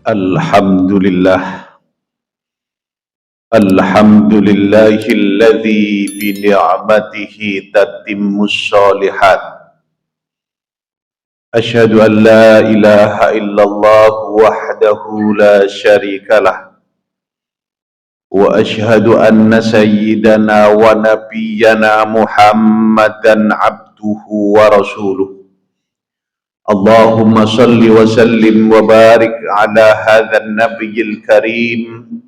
Alhamdulillah, alhamdulillahilladzi bi ni'matihi tatimmus shalihat. Asyhadu an la ilaha illallah wahdahu la syarikalah. Wa asyhadu anna sayyidana wa nabiyyana Muhammadan abduhu wa rasuluh. Allahumma salli wa sallim wa barik ala hadzal nabiyil karim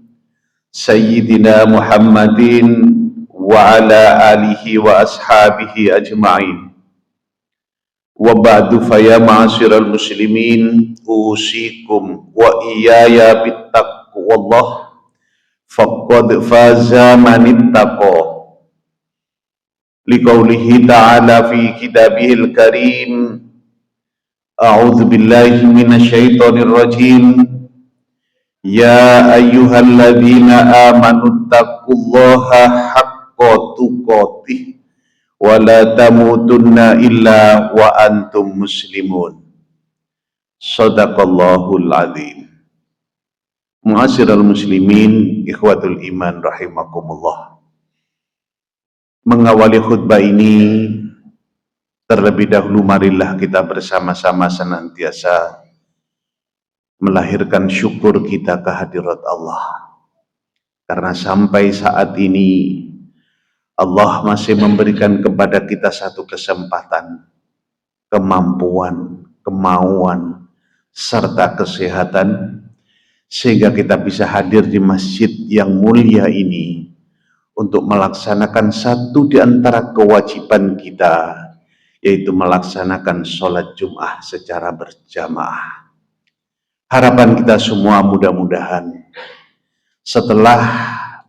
Sayyidina Muhammadin wa ala alihi wa ashabihi ajma'in. Wa ba'du fa ya ma'asyiral muslimin usikum wa iyaya bittaqwallah faqad faza man ittaqa. Liqaulihi ta'ala fi kitabihil karim a'udzu billahi minasyaitonir rajim. Ya ayyuhalladzina amanu taqullaha haqqa tuqatih wa la tamutunna illa wa antum muslimun. Shadaqallahul azim. Mu'asyiral muslimin, ikhwatul iman rahimakumullah. Mengawali khutbah ini, terlebih dahulu marilah kita bersama-sama senantiasa melahirkan syukur kita kehadirat Allah. Karena sampai saat ini Allah masih memberikan kepada kita satu kesempatan, kemampuan, kemauan, serta kesehatan, sehingga kita bisa hadir di masjid yang mulia ini untuk melaksanakan satu di antara kewajiban kita, yaitu melaksanakan sholat Jum'ah secara berjamaah. Harapan kita semua mudah-mudahan setelah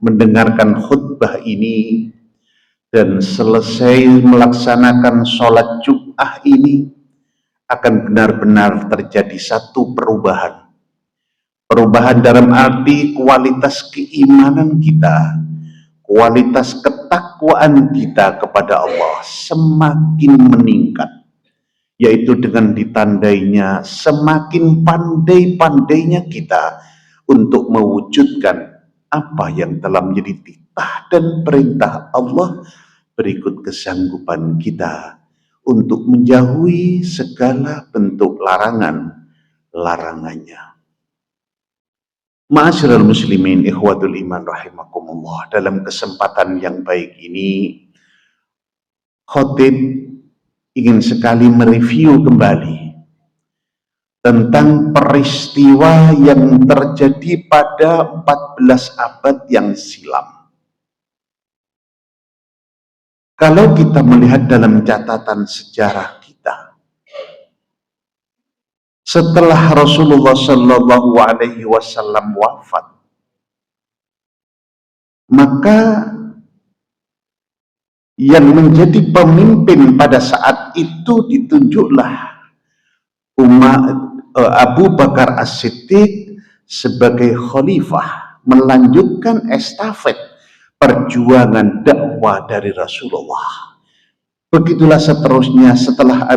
mendengarkan khutbah ini dan selesai melaksanakan sholat Jum'ah ini akan benar-benar terjadi satu perubahan. Perubahan dalam arti kualitas keimanan kita, kualitas ketakwaan kita kepada Allah semakin meningkat. Yaitu dengan ditandainya semakin pandai-pandainya kita untuk mewujudkan apa yang telah menjadi titah dan perintah Allah, berikut kesanggupan kita untuk menjauhi segala bentuk larangannya. Ma'asyiral muslimin, ikhwatul iman rahimakumullah. Dalam kesempatan yang baik ini, khotib ingin sekali mereview kembali tentang peristiwa yang terjadi pada 14 abad yang silam. Kalau kita melihat dalam catatan sejarah kita, setelah Rasulullah Shallallahu Alaihi Wasallam wafat, maka yang menjadi pemimpin pada saat itu ditunjuklah Abu Bakar As-Siddiq sebagai khalifah, melanjutkan estafet perjuangan dakwah dari Rasulullah. Begitulah seterusnya, setelah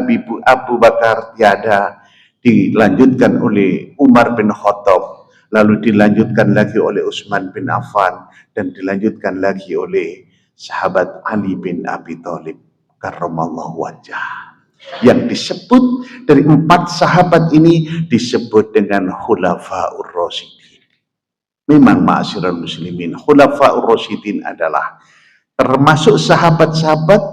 Abu Bakar tiada, dilanjutkan oleh Umar bin Khattab, lalu dilanjutkan lagi oleh Utsman bin Affan, dan dilanjutkan lagi oleh sahabat Ali bin Abi Thalib karramallahu wajhah. Yang disebut dari 4 sahabat ini disebut dengan Khulafaur Rasyidin. Memang ma'asyiral muslimin, Khulafaur Rasyidin adalah termasuk sahabat-sahabat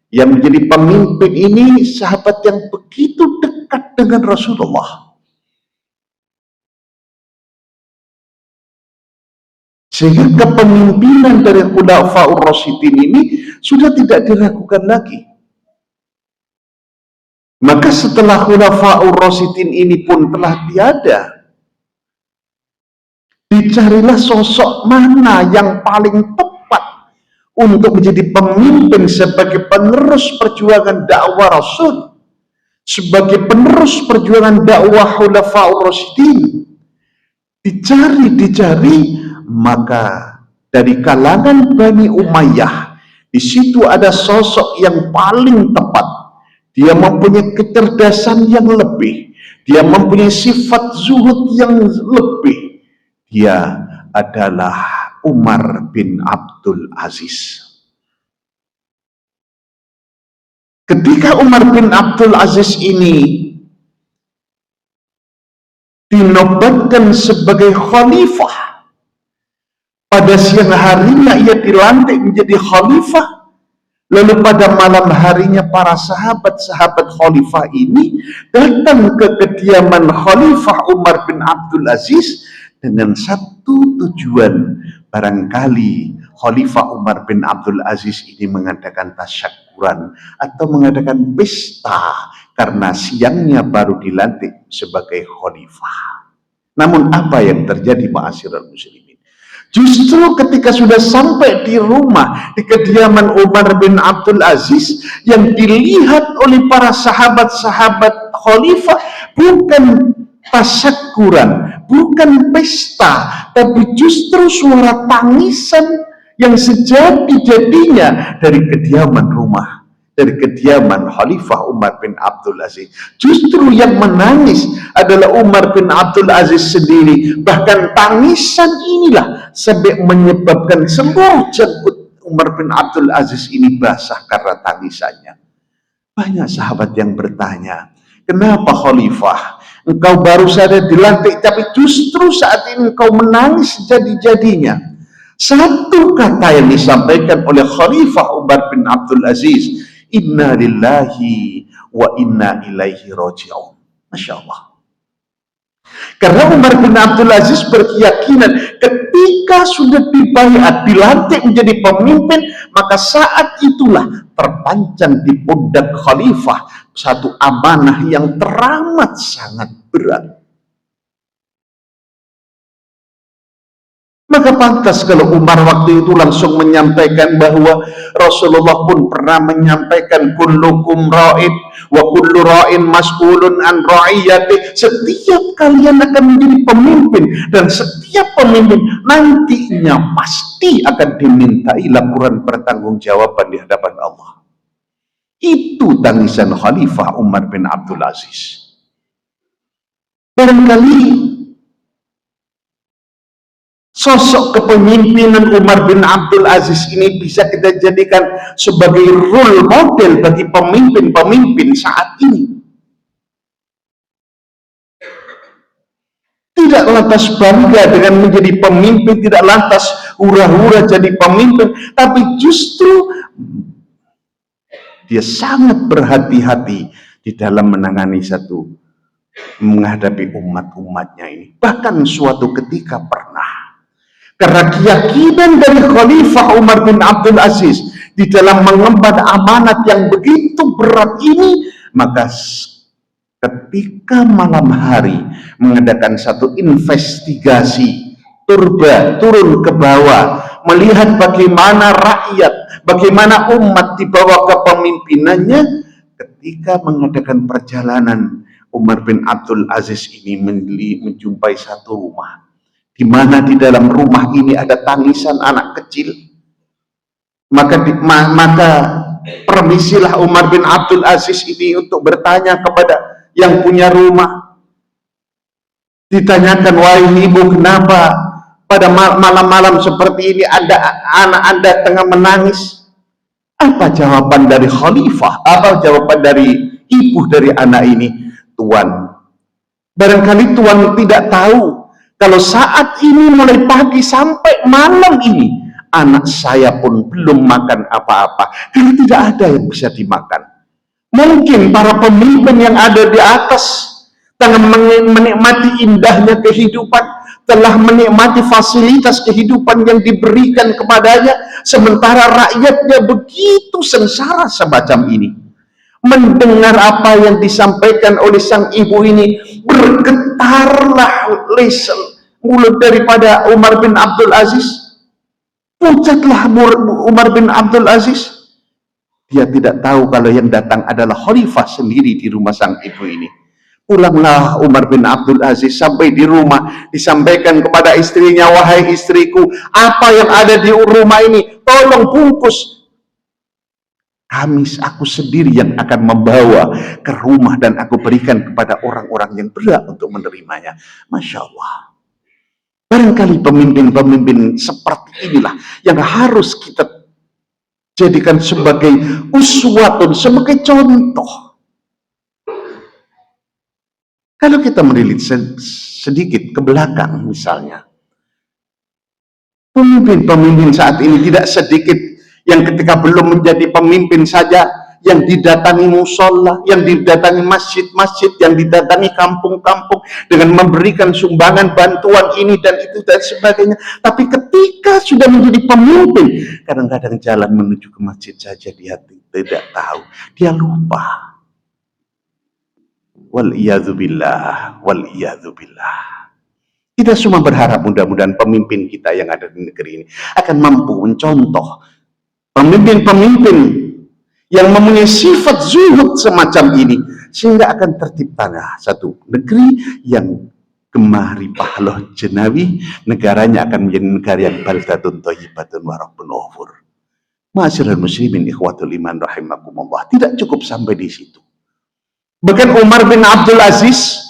yang menjadi pemimpin ini, sahabat yang begitu dekat dengan Rasulullah. Sehingga kepemimpinan dari Khulafaur Rasyidin ini sudah tidak diragukan lagi. Maka setelah Khulafaur Rasyidin ini pun telah tiada, dicarilah sosok mana yang paling tepat untuk menjadi pemimpin sebagai penerus perjuangan dakwah Rasul, sebagai penerus perjuangan dakwah Khulafaur Rasyidin. Dicari, maka dari kalangan Bani Umayyah, di situ ada sosok yang paling tepat. Dia mempunyai kecerdasan yang lebih, Dia mempunyai sifat zuhud yang lebih. Dia adalah Umar bin Abdul Aziz. Ketika Umar bin Abdul Aziz ini dinobatkan sebagai khalifah, pada siang harinya ia dilantik menjadi khalifah, lalu pada malam harinya para sahabat-sahabat khalifah ini datang ke kediaman Khalifah Umar bin Abdul Aziz dengan satu tujuan. Barangkali Khalifah Umar bin Abdul Aziz ini mengadakan tasyakuran atau mengadakan pesta karena siangnya baru dilantik sebagai khalifah. Namun apa yang terjadi, ma'asyiral muslimin? Justru ketika sudah sampai di rumah, di kediaman Umar bin Abdul Aziz, yang dilihat oleh para sahabat-sahabat khalifah bukan tasyakuran, bukan pesta, tapi justru suara tangisan yang sejati-jadinya dari kediaman rumah, dari kediaman Khalifah Umar bin Abdul Aziz. Justru yang menangis adalah Umar bin Abdul Aziz sendiri. Bahkan tangisan inilah sampai menyebabkan seluruh janggut Umar bin Abdul Aziz ini basah karena tangisannya. Banyak sahabat yang bertanya, kenapa Khalifah? Engkau baru saja dilantik, tapi justru saat ini engkau menangis jadi-jadinya. Satu kata yang disampaikan oleh Khalifah Umar bin Abdul Aziz, inna lillahi wa inna ilaihi raji'un. Masya Allah. Karena Umar bin Abdul Aziz berkeyakinan ketika sudah dibaiat, dilantik menjadi pemimpin, maka saat itulah terpancang di pundak khalifah satu amanah yang teramat sangat berat. Maka pantas kalau Umar waktu itu langsung menyampaikan bahwa Rasulullah pun pernah menyampaikan kullukum ra'id wa kullu ra'in mas'ulun an ra'iyati. Setiap kalian akan menjadi pemimpin dan setiap pemimpin nantinya pasti akan dimintai laporan pertanggungjawaban di hadapan Allah. Itu tangisan Khalifah Umar bin Abdul Aziz. Barangkali sosok kepemimpinan Umar bin Abdul Aziz ini bisa kita jadikan sebagai role model bagi pemimpin-pemimpin saat ini. Tidak lantas bangga dengan menjadi pemimpin, tidak lantas hura-hura jadi pemimpin, tapi justru dia sangat berhati-hati di dalam menangani menghadapi umat-umatnya ini. Bahkan suatu ketika pernah, karena keyakinan dari Khalifah Umar bin Abdul Aziz di dalam mengemban amanat yang begitu berat ini, maka ketika malam hari mengadakan satu investigasi, turun ke bawah, melihat bagaimana rakyat, bagaimana umat di bawah kepemimpinannya. Ketika mengadakan perjalanan, Umar bin Abdul Aziz ini menjumpai satu rumah, di mana di dalam rumah ini ada tangisan anak kecil. Maka permisilah Umar bin Abdul Aziz ini untuk bertanya kepada yang punya rumah. Ditanyakan, wahai ibu, kenapa pada malam-malam seperti ini ada anak Anda tengah menangis? Apa jawaban dari khalifah? Apa jawaban dari ibu dari anak ini? Tuan, barangkali Tuan tidak tahu kalau saat ini mulai pagi sampai malam ini anak saya pun belum makan apa-apa, karena tidak ada yang bisa dimakan. Mungkin para pemimpin yang ada di atas tengah menikmati indahnya kehidupan, telah menikmati fasilitas kehidupan yang diberikan kepadanya, sementara rakyatnya begitu sengsara semacam ini. Mendengar apa yang disampaikan oleh sang ibu ini, bergetarlah mulut daripada Umar bin Abdul Aziz. Pucatlah Umar bin Abdul Aziz. Dia tidak tahu kalau yang datang adalah khalifah sendiri di rumah sang ibu ini. Pulanglah Umar bin Abdul Aziz, sampai di rumah disampaikan kepada istrinya, wahai istriku, apa yang ada di rumah ini tolong bungkus. aku sendiri yang akan membawa ke rumah dan aku berikan kepada orang-orang yang berhak untuk menerimanya. Masya Allah. Barangkali pemimpin-pemimpin seperti inilah yang harus kita jadikan sebagai uswatun, sebagai contoh. Kalau kita melihat sedikit ke belakang misalnya, pemimpin-pemimpin saat ini tidak sedikit yang ketika belum menjadi pemimpin saja, yang didatangi musola, yang didatangi masjid-masjid, yang didatangi kampung-kampung dengan memberikan sumbangan bantuan ini dan itu dan sebagainya. Tapi ketika sudah menjadi pemimpin, kadang-kadang jalan menuju ke masjid saja dia tidak tahu, dia lupa. Wal-iyadzubillah, wal-iyadzubillah. Kita semua berharap mudah-mudahan pemimpin kita yang ada di negeri ini akan mampu mencontoh pemimpin-pemimpin yang mempunyai sifat zuhud semacam ini, sehingga akan terciptalah satu negeri yang gemah ripah loh jenawi, negaranya akan menjadi negara yang baldatun thayyibatun wa rabbun ghafur. Ma'asyiral muslimin ikhwatul iman rahimakumullah. Tidak cukup sampai di situ. Bahkan Umar bin Abdul Aziz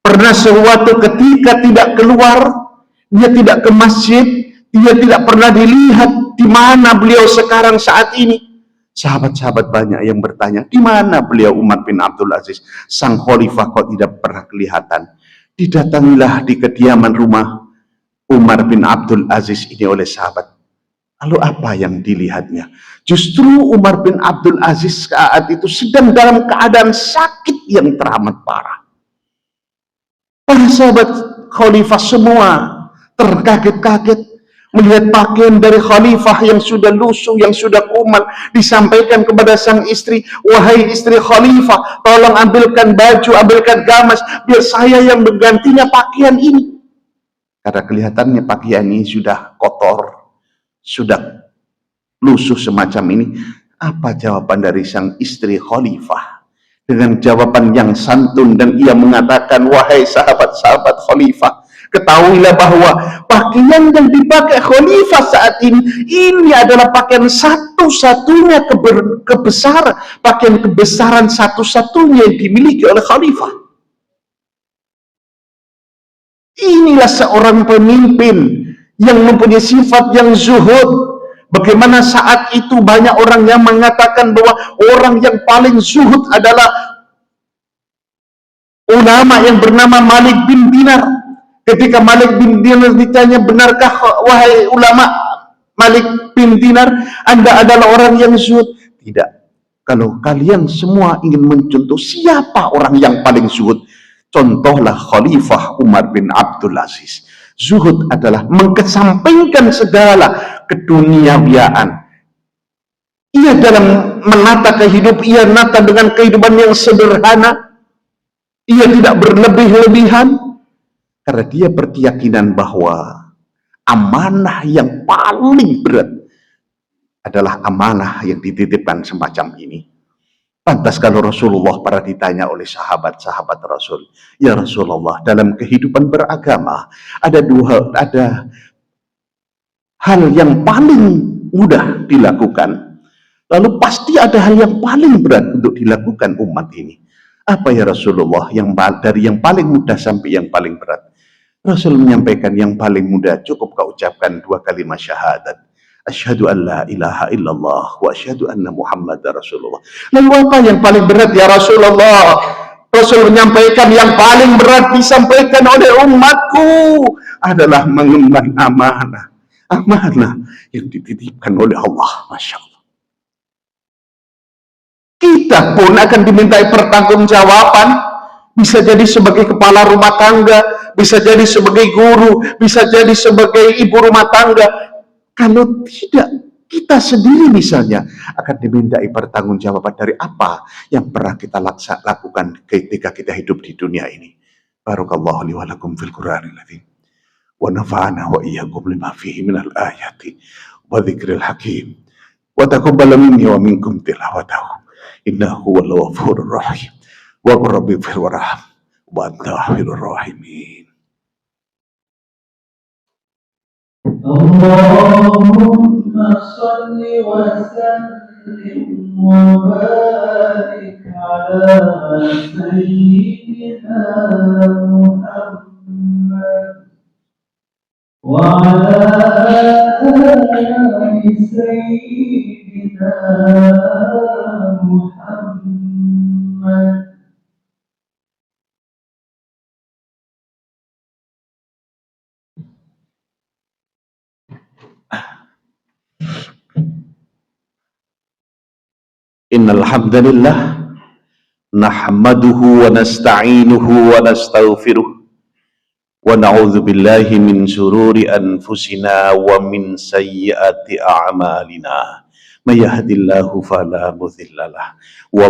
pernah suatu ketika tidak keluar, dia tidak ke masjid, dia tidak pernah dilihat di mana beliau sekarang saat ini. Sahabat-sahabat banyak yang bertanya, di mana beliau Umar bin Abdul Aziz, sang khalifah kok tidak pernah kelihatan. Didatangilah di kediaman rumah Umar bin Abdul Aziz ini oleh sahabat. Lalu apa yang dilihatnya? Justru Umar bin Abdul Aziz saat itu sedang dalam keadaan sakit yang teramat parah. Para sahabat khalifah semua terkaget-kaget melihat pakaian dari khalifah yang sudah lusuh, yang sudah kumal. Disampaikan kepada sang istri, wahai istri khalifah, tolong ambilkan baju, ambilkan gamas, biar saya yang menggantinya pakaian ini. Karena kelihatannya pakaian ini sudah kotor, sudah lusuh semacam ini. Apa jawaban dari sang istri khalifah? Dengan jawaban yang santun, dan ia mengatakan, wahai sahabat-sahabat khalifah, ketahuilah bahwa pakaian yang dipakai khalifah saat ini adalah pakaian satu-satunya pakaian kebesaran satu-satunya yang dimiliki oleh khalifah. Inilah seorang pemimpin yang mempunyai sifat yang zuhud. Bagaimana saat itu banyak orang yang mengatakan bahwa orang yang paling zuhud adalah ulama yang bernama Malik bin Dinar. Ketika Malik bin Dinar ditanya, benarkah wahai ulama Malik bin Dinar, Anda adalah orang yang zuhud? Tidak. Kalau kalian semua ingin mencontoh siapa orang yang paling zuhud, contohlah Khalifah Umar bin Abdul Aziz. Zuhud adalah mengesampingkan segala keduniawiaan. Ia dalam menata kehidupan, ia menata dengan kehidupan yang sederhana. Ia tidak berlebih-lebihan. Karena dia berkeyakinan bahwa amanah yang paling berat adalah amanah yang dititipkan semacam ini. Pantas kalau Rasulullah pernah ditanya oleh sahabat-sahabat Rasul, ya Rasulullah, dalam kehidupan beragama ada hal yang paling mudah dilakukan, lalu pasti ada hal yang paling berat untuk dilakukan umat ini. Apa ya Rasulullah, dari yang paling mudah sampai yang paling berat? Rasul menyampaikan, yang paling mudah cukup kau ucapkan 2 kalimat syahadat. Asyhadu an la ilaha illallah wa asyhadu anna Muhammadar Rasulullah. Lalu apa yang paling berat ya Rasulullah? Rasul menyampaikan, yang paling berat disampaikan oleh umatku adalah mengemban amanah. Amanah yang dititipkan oleh Allah. Masya Allah. Kita pun akan dimintai pertanggungjawaban. Bisa jadi sebagai kepala rumah tangga, bisa jadi sebagai guru, bisa jadi sebagai ibu rumah tangga. Kalau tidak, kita sendiri misalnya akan dimintai pertanggungjawaban dari apa yang pernah kita lakukan ketika kita hidup di dunia ini. Barakallahu li wa lakum fil Qur'anil azim. Wa nafa'ana wa iyyakum lima fihi minal ayati wa dzikril hakim. Wa taqabbal minni wa minkum tilawatahu. Innahu huwal ghafurur rahim. Wa qur rabbi fir warham wa anta khairur rahimin. Allahumma salli wa sallim وبارك على سيدنا محمد وعلى آل سيدنا محمد. Innal hamdalillah nahmaduhu wa nasta'inuhu wa nastaghfiruh wa na'udzu billahi min syururi anfusina wa min sayyiati a'malina. May yahdihillahu fala mudhillalah wa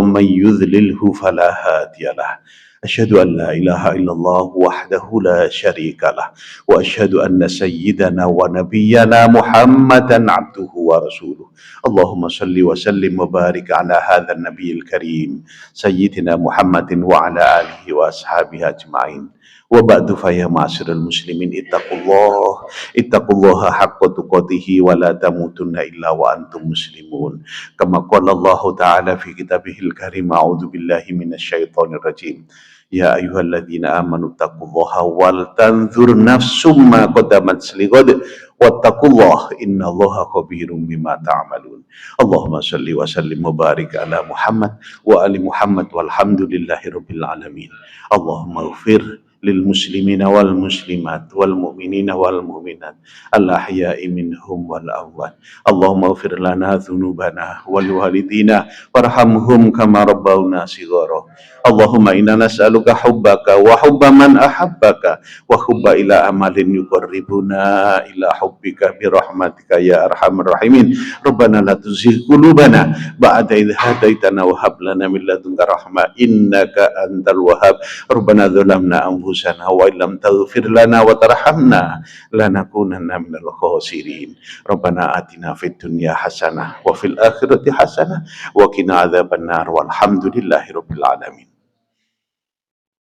may yudlilhu fala hadiyalah. Asyhadu an la ilaha illallah wahdahu la syarikalah wa asyhadu anna sayyidana wa nabiyyana Muhammadan abduhu wa rasuluh. Allahumma salli wa sallim wa barik ala hadzal nabiyil karim sayyidina Muhammadin wa ala alihi wa ashabihi ajmain. Wa ba'du fa ya ma'asyiral muslimin ittaqullaha haqqa tuqatih wa la tamutunna illa wa antum muslimun. Kama qala Allah ta'ala fi kitabihil karim, a'udzu billahi minasy syaithanir rajim. Ya ayyuhalladzina amanu taqullaha wal tanzur nafsum ma qaddamat lighad wattaqullaha innallaha khabirum bima ta'malun. Allahumma shalli wa sallim wa barik ala Muhammad wa ali Muhammad walhamdulillahi rabbil alamin. Allahumma ighfir lil muslimina wal muslimat wal mu'minina wal mu'minat al ahya'i minhum wal amwat. Allahumma ighfir lana dzunubana wal walidina warhamhum kama rabbawna shighara. Allahumma inna nas'aluka hubbaka wa hubba man ahabbaka wa hubba ila amalin yuqarribuna ila hubbika bi rahmatika ya arhamar rahimin. Rabbana la tuzigh qulubana ba'da idh hadaitana wa hab lana min ladunka rahmah innaka antal wahhab. Rabbana dzalamna anfusana wa illam taghfir lana wa tarhamna lanakunanna minal khasirin. Rabbana atina fid dunya hasanah wa fil akhirati hasanah wa qina adzabannar walhamdulillahi rabbil alamin.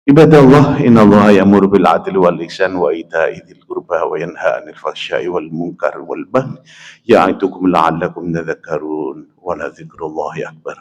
Ibadallah, innallaha ya'muru bil 'adli wal ihsan wa ita'i dzil qurba wa yanha 'anil fahsya'i wal munkar wal baghi ya'idukum la'allakum tadhakkarun wa la dzikrullahi akbar.